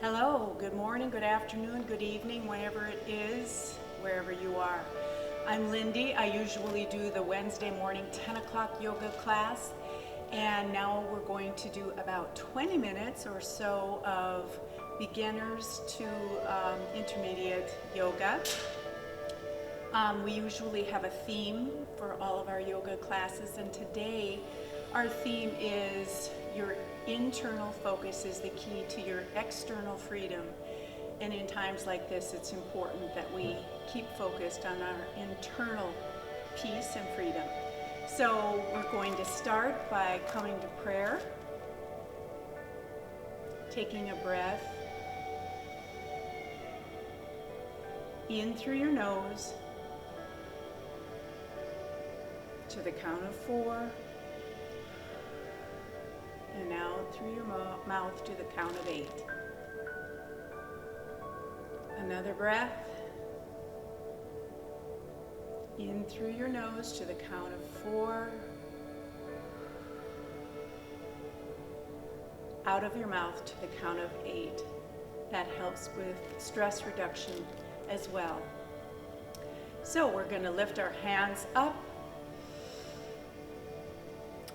Hello, good morning, good afternoon, good evening, whenever it is, wherever you are. I'm Linde. I usually do the Wednesday morning 10 o'clock yoga class, and now we're going to do about 20 minutes or so of beginners to intermediate yoga. We usually have a theme for all of our yoga classes, and today our theme is your internal focus is the key to your external freedom. And in times like this, it's important that we keep focused on our internal peace and freedom. So we're going to start by coming to prayer, taking a breath in through your nose to the count of 4. And out through your mouth to the count of 8. Another breath. In through your nose to the count of 4. Out of your mouth to the count of 8. That helps with stress reduction as well. So we're going to lift our hands up.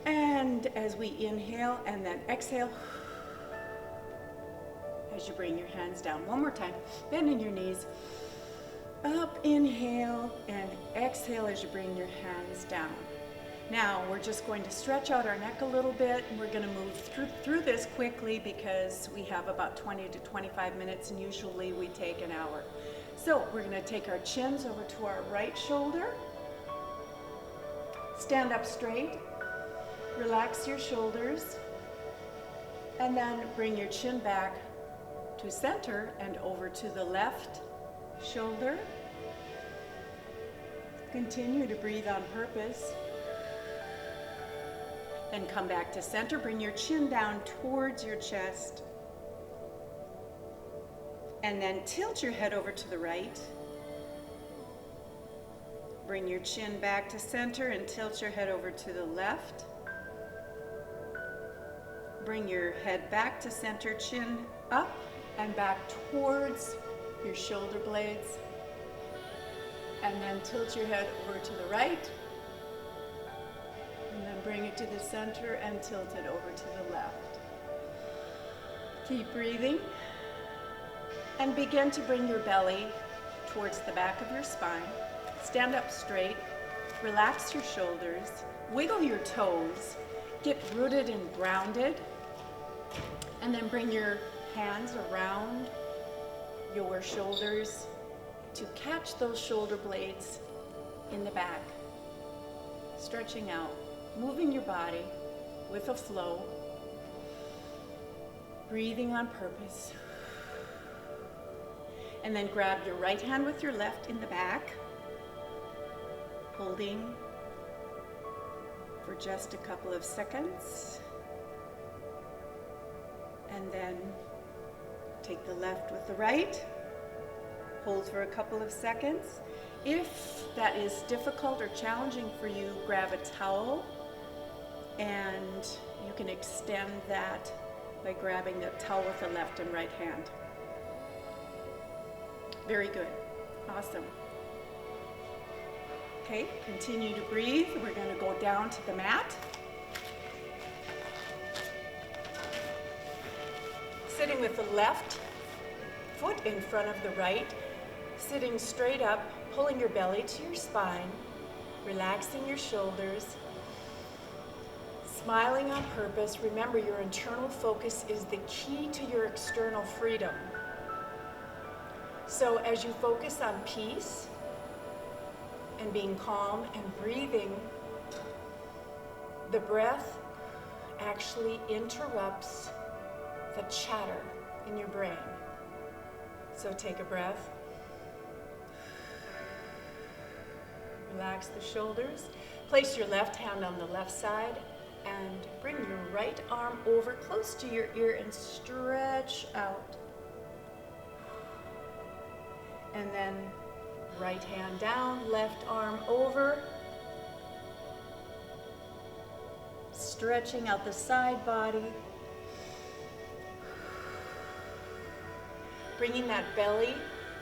And as we inhale and then exhale, as you bring your hands down. One more time, bending your knees. Up, inhale, and exhale as you bring your hands down. Now we're just going to stretch out our neck a little bit, and we're going to move through this quickly because we have about 20 to 25 minutes, and usually we take an hour. So we're going to take our chins over to our right shoulder. Stand up straight. Relax your shoulders, and then bring your chin back to center and over to the left shoulder. Continue to breathe on purpose. Then come back to center. Bring your chin down towards your chest. And then tilt your head over to the right. Bring your chin back to center and tilt your head over to the left. Bring your head back to center, chin up and back towards your shoulder blades. And then tilt your head over to the right. And then bring it to the center and tilt it over to the left. Keep breathing. And begin to bring your belly towards the back of your spine. Stand up straight. Relax your shoulders. Wiggle your toes. Get rooted and grounded. And then bring your hands around your shoulders to catch those shoulder blades in the back. Stretching out, moving your body with a flow. Breathing on purpose. And then grab your right hand with your left in the back. Holding for just a couple of seconds. And then take the left with the right. Hold for a couple of seconds. If that is difficult or challenging for you, grab a towel and you can extend that by grabbing the towel with the left and right hand. Very good. Awesome. Okay, continue to breathe. We're going to go down to the mat. Sitting with the left foot in front of the right, sitting straight up, pulling your belly to your spine, relaxing your shoulders, smiling on purpose. Remember, your internal focus is the key to your external freedom. So as you focus on peace and being calm and breathing, the breath actually interrupts the chatter in your brain. So take a breath. Relax the shoulders. Place your left hand on the left side and bring your right arm over close to your ear and stretch out. And then right hand down, left arm over. Stretching out the side body. bringing that belly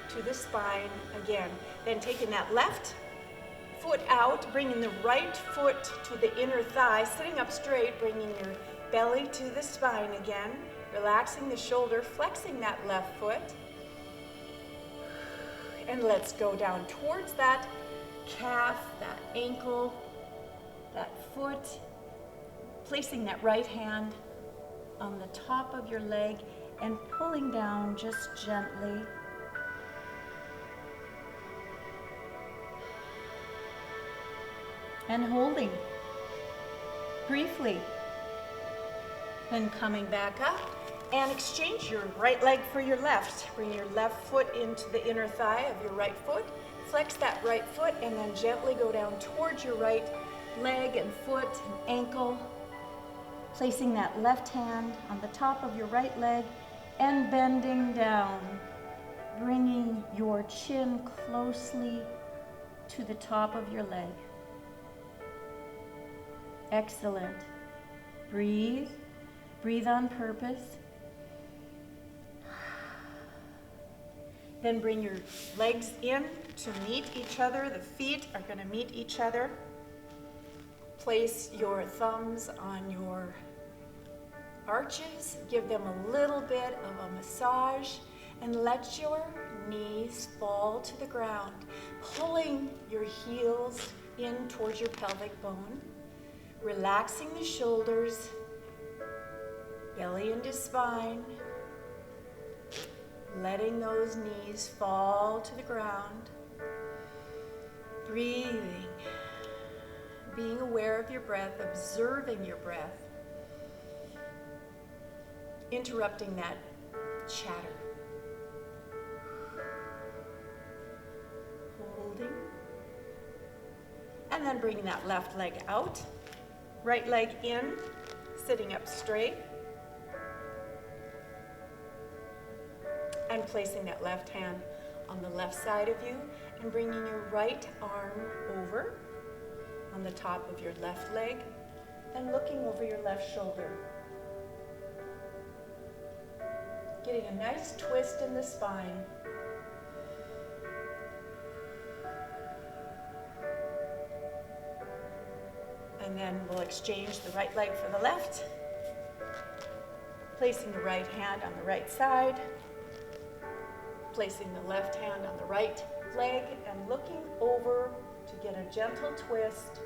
to the spine again. Then taking that left foot out, bringing the right foot to the inner thigh, sitting up straight, bringing your belly to the spine again, relaxing the shoulder, flexing that left foot. And let's go down towards that calf, that ankle, that foot, placing that right hand on the top of your leg and pulling down just gently. And holding briefly. Then coming back up and exchange your right leg for your left. Bring your left foot into the inner thigh of your right foot. Flex that right foot and then gently go down towards your right leg and foot and ankle. Placing that left hand on the top of your right leg and bending down. Bringing your chin closely to the top of your leg. Excellent. Breathe. Breathe on purpose. Then bring your legs in to meet each other. The feet are going to meet each other. Place your thumbs on your arches. Give them a little bit of a massage and let your knees fall to the ground, pulling your heels in towards your pelvic bone. Relaxing the shoulders, belly into spine, letting those knees fall to the ground. Breathing, being aware of your breath, observing your breath, interrupting that chatter. Holding, and then bringing that left leg out. Right leg in, sitting up straight. And placing that left hand on the left side of you and bringing your right arm over on the top of your left leg and looking over your left shoulder. Getting a nice twist in the spine. And then we'll exchange the right leg for the left, placing the right hand on the right side, placing the left hand on the right leg and looking over to get a gentle twist,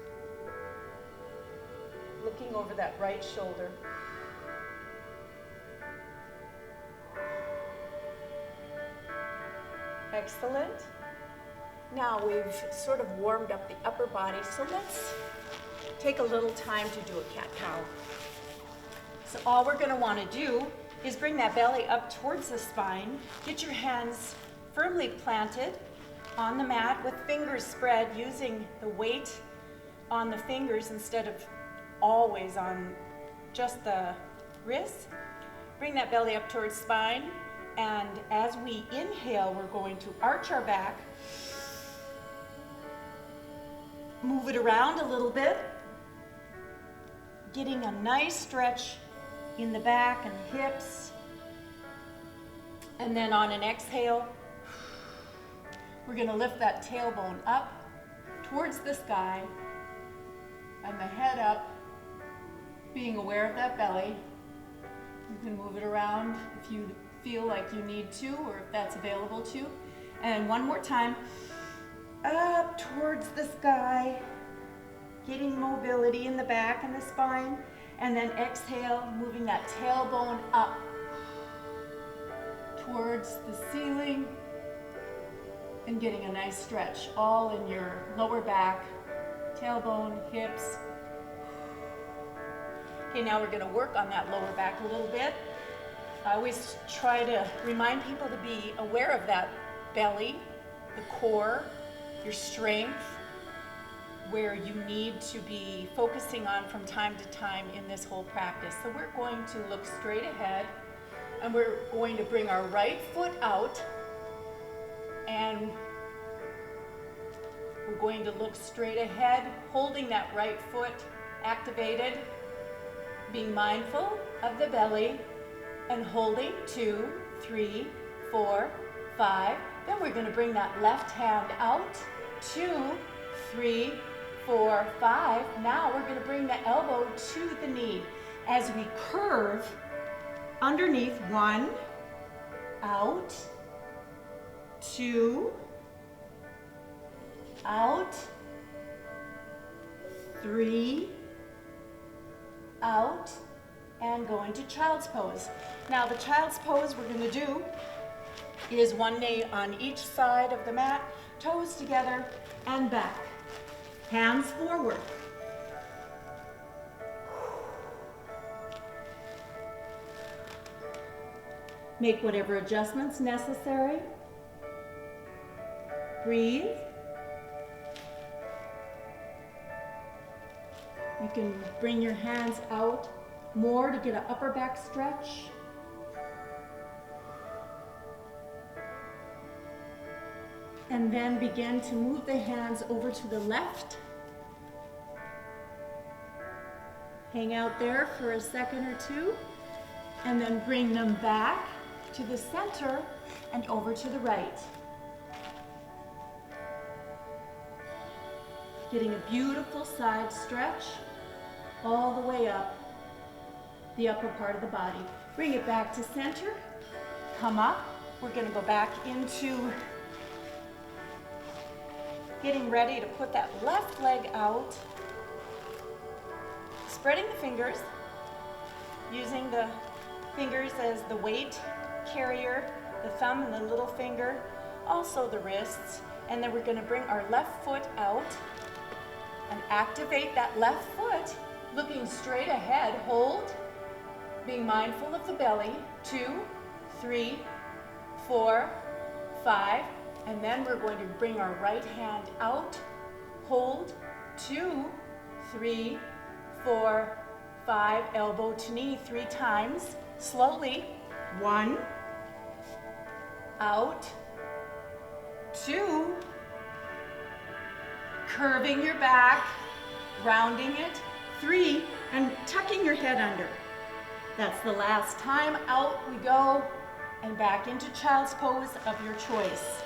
looking over that right shoulder. Excellent. Now we've sort of warmed up the upper body, so let's take a little time to do a cat-cow. So all we're going to want to do is bring that belly up towards the spine. Get your hands firmly planted on the mat with fingers spread, using the weight on the fingers instead of always on just the wrists. Bring that belly up towards spine, and as we inhale, we're going to arch our back, move it around a little bit, getting a nice stretch in the back and hips. And then on an exhale, we're going to lift that tailbone up towards the sky and the head up, being aware of that belly. You can move it around if you feel like you need to, or if that's available to. And one more time, up towards the sky, getting mobility in the back and the spine, and then exhale, moving that tailbone up towards the ceiling and getting a nice stretch all in your lower back, tailbone, hips. Okay, now we're going to work on that lower back a little bit. I always try to remind people to be aware of that belly, the core, your strength, where you need to be focusing on from time to time in this whole practice. So we're going to look straight ahead, and we're going to bring our right foot out, and we're going to look straight ahead, holding that right foot activated, being mindful of the belly, and holding 2, 3, 4, 5. Then we're going to bring that left hand out. 2, 3, 4, 5. Now we're going to bring the elbow to the knee as we curve underneath. 1, out, 2, out, 3, out, and go into child's pose. Now the child's pose we're going to do is one knee on each side of the mat, toes together and back, hands forward. Make whatever adjustments necessary. Breathe. You can bring your hands out more to get an upper back stretch. And then begin to move the hands over to the left. Hang out there for a second or two, and then bring them back to the center and over to the right. Getting a beautiful side stretch all the way up the upper part of the body. Bring it back to center, come up. We're going to go back into getting ready to put that left leg out, spreading the fingers, using the fingers as the weight carrier, the thumb and the little finger, also the wrists, and then we're going to bring our left foot out and activate that left foot, looking straight ahead. Hold, being mindful of the belly. 2, 3, 4, 5, and then we're going to bring our right hand out. Hold, 2, 3, 4, 5, elbow to knee 3 times. Slowly. 1, out, 2, curving your back, rounding it, 3, and tucking your head under. That's the last time. Out we go, and back into child's pose of your choice.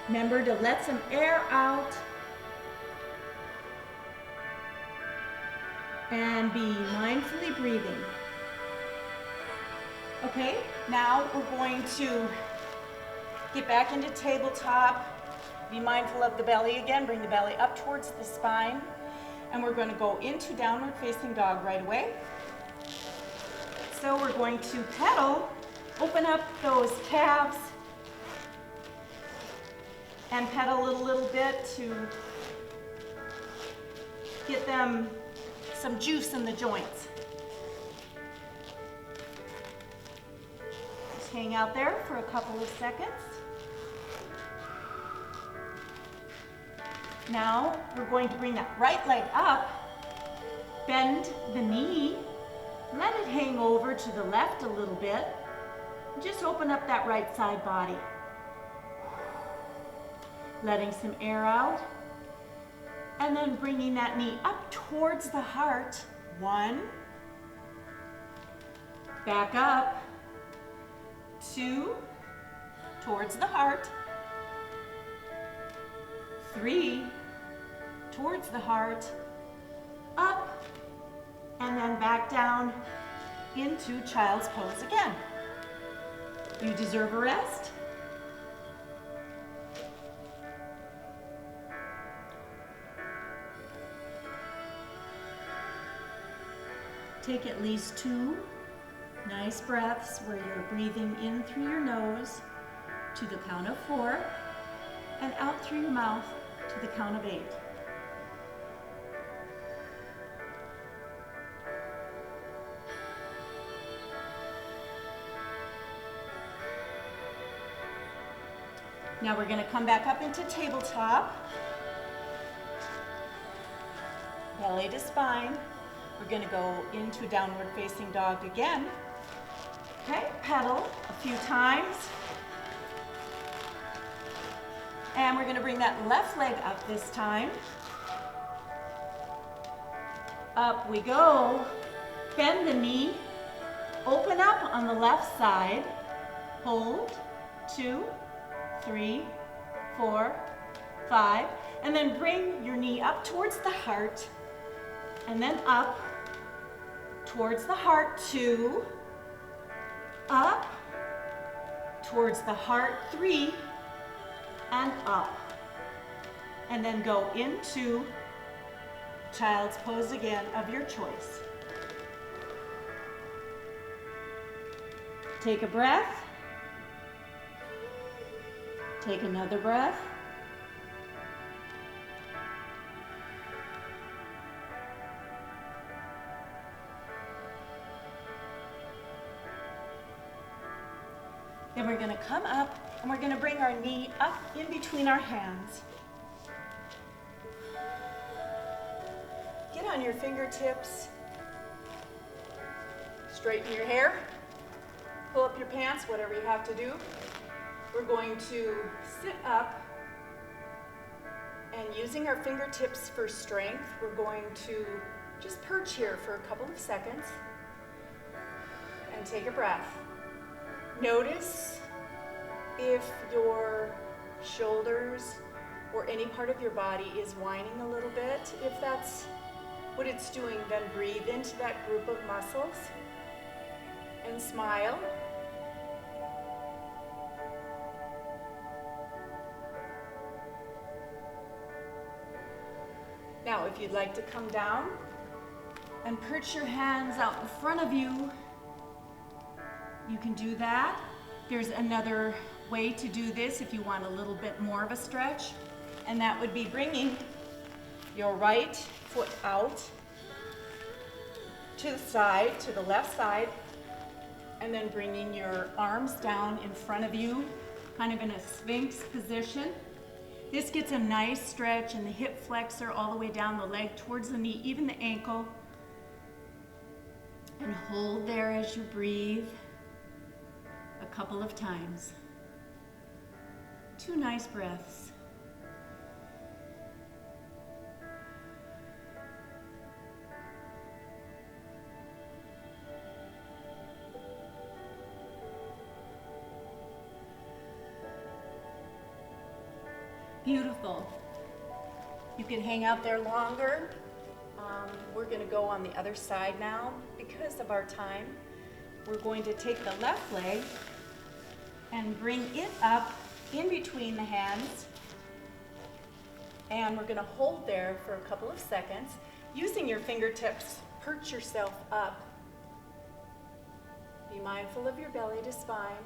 Remember to let some air out and be mindfully breathing. Okay, now we're going to get back into tabletop. Be mindful of the belly again. Bring the belly up towards the spine. And we're going to go into downward facing dog right away. So we're going to pedal, open up those calves, and pedal a little bit to get them some juice in the joints. Just hang out there for a couple of seconds. Now we're going to bring that right leg up, bend the knee, let it hang over to the left a little bit, and just open up that right side body. Letting some air out, and then bringing that knee up towards the heart. 1, back up, 2, towards the heart, 3, towards the heart, up, and then back down into child's pose again. You deserve a rest. Take at least 2 nice breaths where you're breathing in through your nose to the count of 4 and out through your mouth to the count of 8. Now we're going to come back up into tabletop. Belly to spine. We're going to go into downward facing dog again. Okay, pedal a few times. And we're going to bring that left leg up this time. Up we go. Bend the knee, open up on the left side, hold, 2, 3, 4, 5, and then bring your knee up towards the heart, and then up towards the heart, 2, up towards the heart, 3, and up. And then go into child's pose again of your choice. Take a breath. Take another breath. Then we're going to come up and we're going to bring our knee up in between our hands. Get on your fingertips. Straighten your hair. Pull up your pants, whatever you have to do. We're going to sit up, and using our fingertips for strength, we're going to just perch here for a couple of seconds and take a breath. Notice if your shoulders or any part of your body is whining a little bit. If that's what it's doing, then breathe into that group of muscles and smile. Now, if you'd like to come down and perch your hands out in front of you, you can do that. There's another way to do this if you want a little bit more of a stretch, and that would be bringing your right foot out to the side, to the left side, and then bringing your arms down in front of you, kind of in a sphinx position. This gets a nice stretch in the hip flexor all the way down the leg towards the knee, even the ankle. And hold there as you breathe a couple of times. 2 nice breaths. Beautiful. You can hang out there longer. We're going to go on the other side now. Because of our time, we're going to take the left leg and bring it up in between the hands. And we're going to hold there for a couple of seconds. Using your fingertips, perch yourself up. Be mindful of your belly to spine.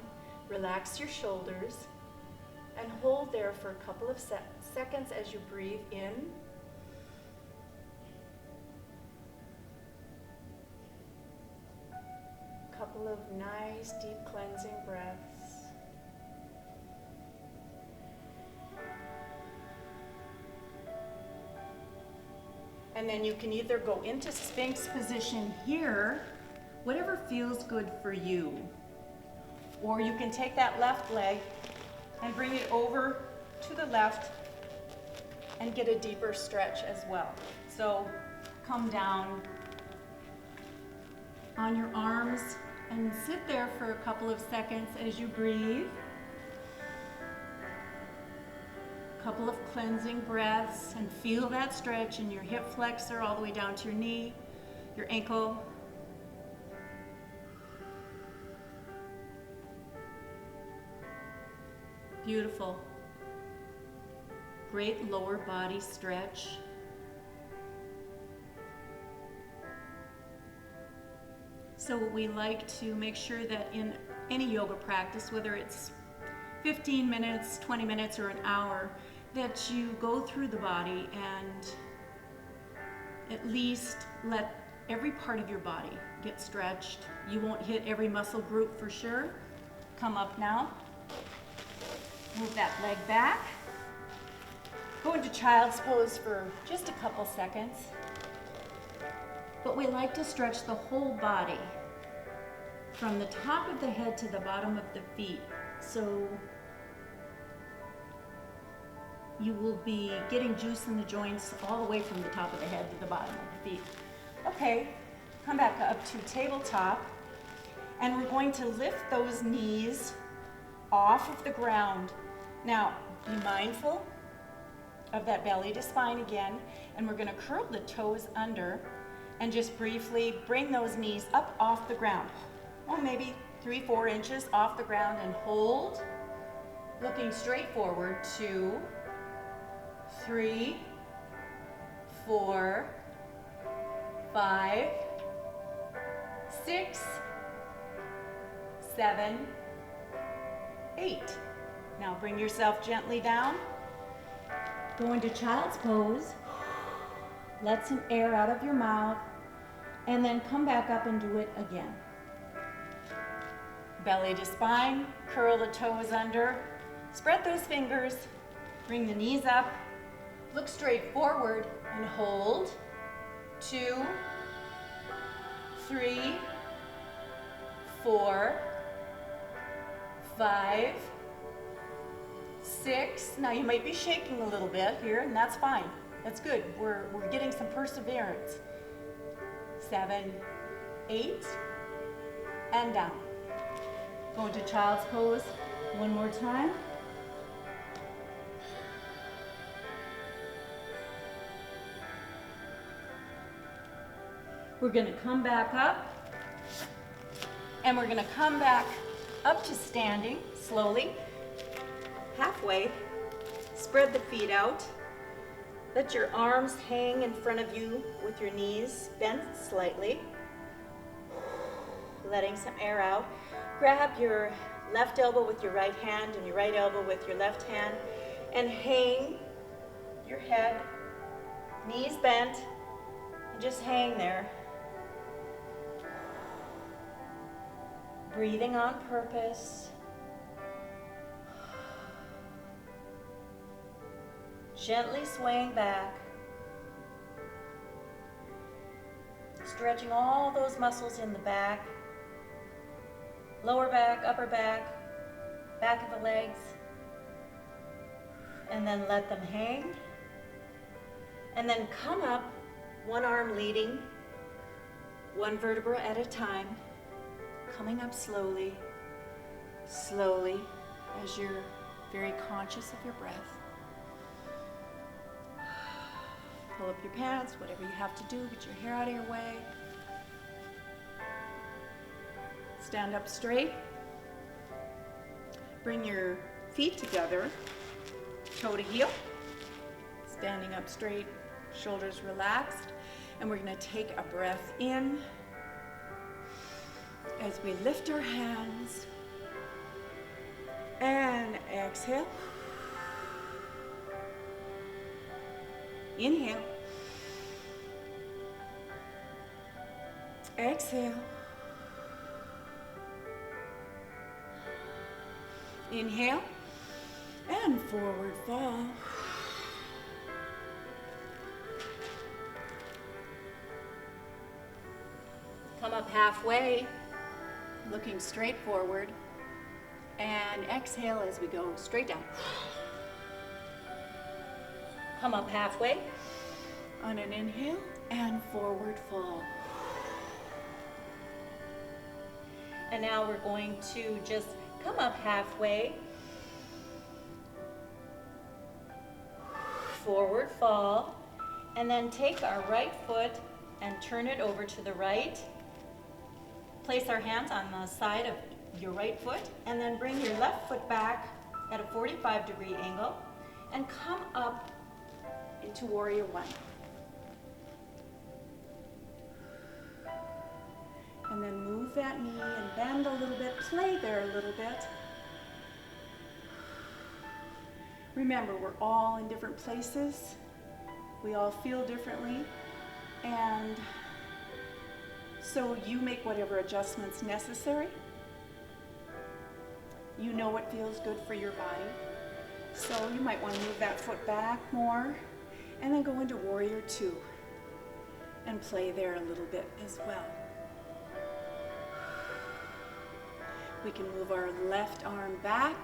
Relax your shoulders. And hold there for a couple of seconds as you breathe in. A couple of nice, deep cleansing breaths. And then you can either go into Sphinx position here, whatever feels good for you. Or you can take that left leg and bring it over to the left and get a deeper stretch as well. So come down on your arms and sit there for a couple of seconds as you breathe. A couple of cleansing breaths, and feel that stretch in your hip flexor all the way down to your knee, your ankle. Beautiful. Great lower body stretch. So we like to make sure that in any yoga practice, whether it's 15 minutes, 20 minutes, or an hour, that you go through the body and at least let every part of your body get stretched. You won't hit every muscle group for sure. Come up now. Move that leg back. Go into child's pose for just a couple seconds. But we like to stretch the whole body from the top of the head to the bottom of the feet. So you will be getting juice in the joints all the way from the top of the head to the bottom of the feet. Okay, come back up to tabletop. And we're going to lift those knees off of the ground. Now, be mindful of that belly to spine again, and we're going to curl the toes under and just briefly bring those knees up off the ground. Oh, maybe 3-4 inches off the ground, and hold, looking straight forward. 2, 3, 4, 5, 6, 7, 8. Now bring yourself gently down. Go into child's pose. Let some air out of your mouth, and then come back up and do it again. Belly to spine, curl the toes under, spread those fingers, bring the knees up, look straight forward and hold. 2, 3, 4, 5, 6. Now you might be shaking a little bit here, and that's fine. That's good. We're getting some perseverance. 7, 8, and down. Go into child's pose one more time. We're going to come back up, and we're going to come back up to standing slowly. Halfway, spread the feet out. Let your arms hang in front of you with your knees bent slightly. Letting some air out. Grab your left elbow with your right hand and your right elbow with your left hand, and hang your head, knees bent, and just hang there. Breathing on purpose. Gently swaying back. Stretching all those muscles in the back, lower back, upper back, back of the legs, and then let them hang. And then come up, one arm leading, one vertebra at a time, coming up slowly, slowly, as you're very conscious of your breath. Pull up your pants, whatever you have to do, get your hair out of your way. Stand up straight. Bring your feet together, toe to heel. Standing up straight, shoulders relaxed. And we're going to take a breath in as we lift our hands. And exhale. Inhale. Exhale. Inhale. And forward fall. Come up halfway, looking straight forward. And exhale as we go straight down. Come up halfway on an inhale and forward fall. And now we're going to just come up halfway, forward fall, and then take our right foot and turn it over to the right. Place our hands on the side of your right foot, and then bring your left foot back at a 45-degree angle and come up into Warrior One. And then move that knee and bend a little bit, play there a little bit. Remember, we're all in different places. We all feel differently. And so you make whatever adjustments necessary. You know what feels good for your body. So you might want to move that foot back more and then go into Warrior Two and play there a little bit as well. We can move our left arm back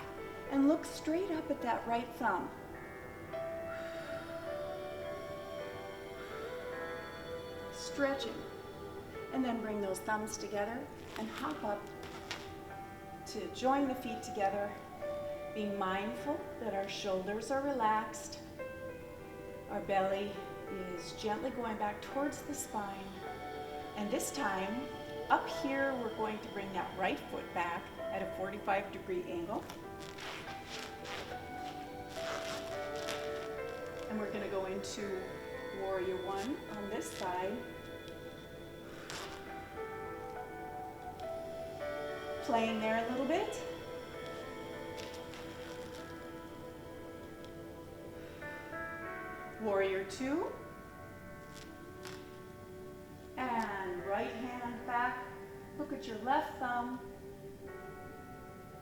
and look straight up at that right thumb. Stretching. And then bring those thumbs together and hop up to join the feet together, being mindful that our shoulders are relaxed, our belly is gently going back towards the spine, and this time, up here, we're going to bring that right foot back at a 45-degree angle. And we're going to go into Warrior One on this side. Playing there a little bit. Warrior Two. And right hand back. Look at your left thumb.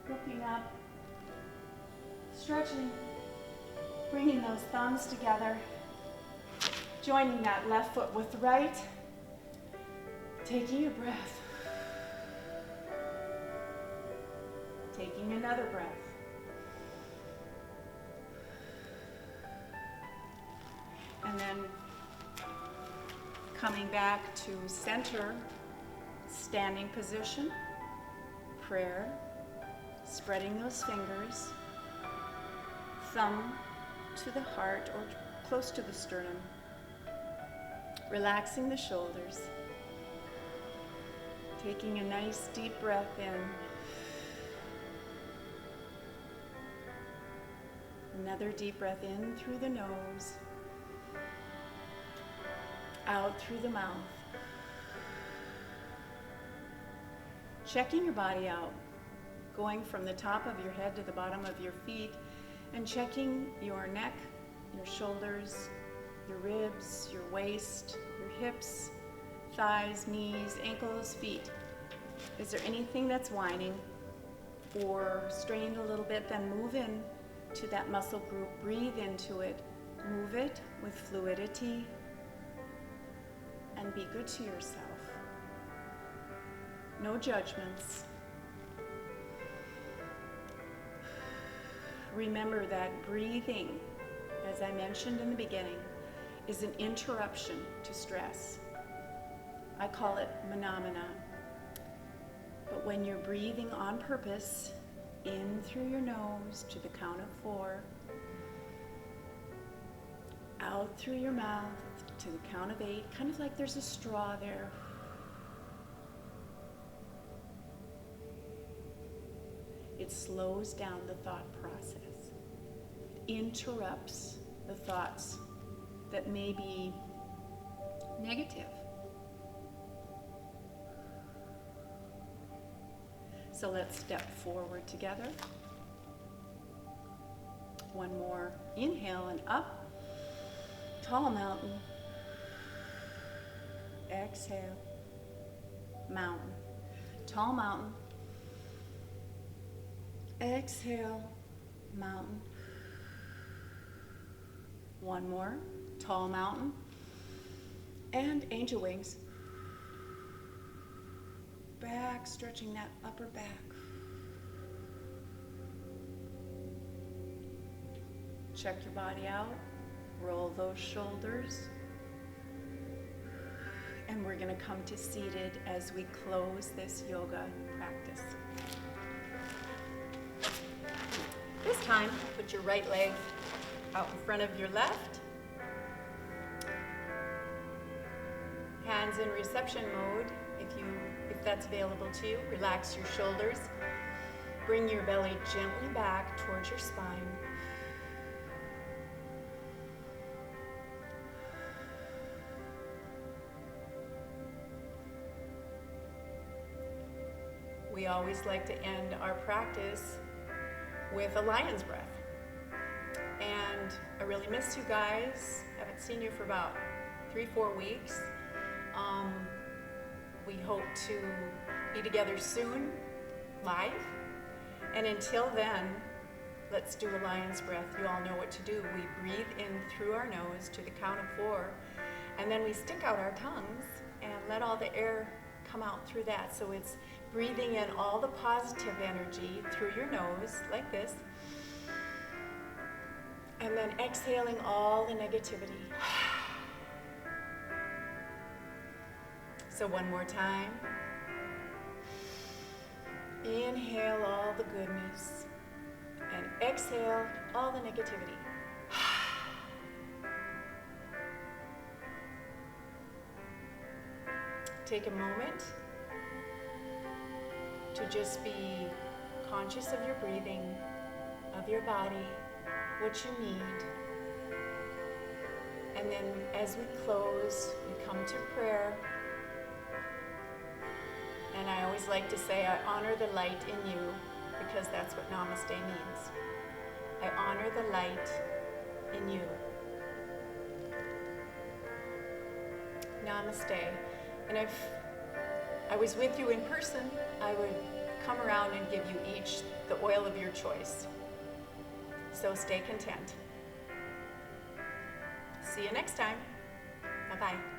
Looking up. Stretching. Bringing those thumbs together. Joining that left foot with the right. Taking a breath. Taking another breath. And then coming back to center, standing position, prayer, spreading those fingers, thumb to the heart or close to the sternum, relaxing the shoulders, taking a nice deep breath in, another deep breath in through the nose, out through the mouth. Checking your body out, going from the top of your head to the bottom of your feet, and checking your neck, your shoulders, your ribs, your waist, your hips, thighs, knees, ankles, feet. Is there anything that's whining or strained a little bit? Then move in to that muscle group, breathe into it, move it with fluidity, and be good to yourself. No judgments. Remember that breathing, as I mentioned in the beginning, is an interruption to stress. I call it phenomena. But when you're breathing on purpose, in through your nose to the count of 4, out through your mouth to the count of 8, kind of like there's a straw there. It slows down the thought process, interrupts the thoughts that may be negative. So let's step forward together. One more inhale and up. Tall mountain. Exhale. Mountain. Tall mountain. Exhale. Mountain. One more. Tall mountain. And angel wings. Back, stretching that upper back. Check your body out. Roll those shoulders. And we're going to come to seated as we close this yoga practice. This time, put your right leg out in front of your left. Hands in reception mode. If that's available to you, relax your shoulders. Bring your belly gently back towards your spine. We always like to end our practice with a lion's breath. And I really miss you guys. Haven't seen you for about 3-4 weeks. We hope to be together soon, live. And until then, let's do a lion's breath. You all know what to do. We breathe in through our nose to the count of 4, and then we stick out our tongues and let all the air come out through that. So it's breathing in all the positive energy through your nose, like this, and then exhaling all the negativity. So one more time. Inhale all the goodness and exhale all the negativity. Take a moment to just be conscious of your breathing, of your body, what you need. And then as we close, we come to prayer. And I always like to say, I honor the light in you, because that's what Namaste means. I honor the light in you. Namaste. And if I was with you in person, I would come around and give you each the oil of your choice. So stay content. See you next time. Bye-bye.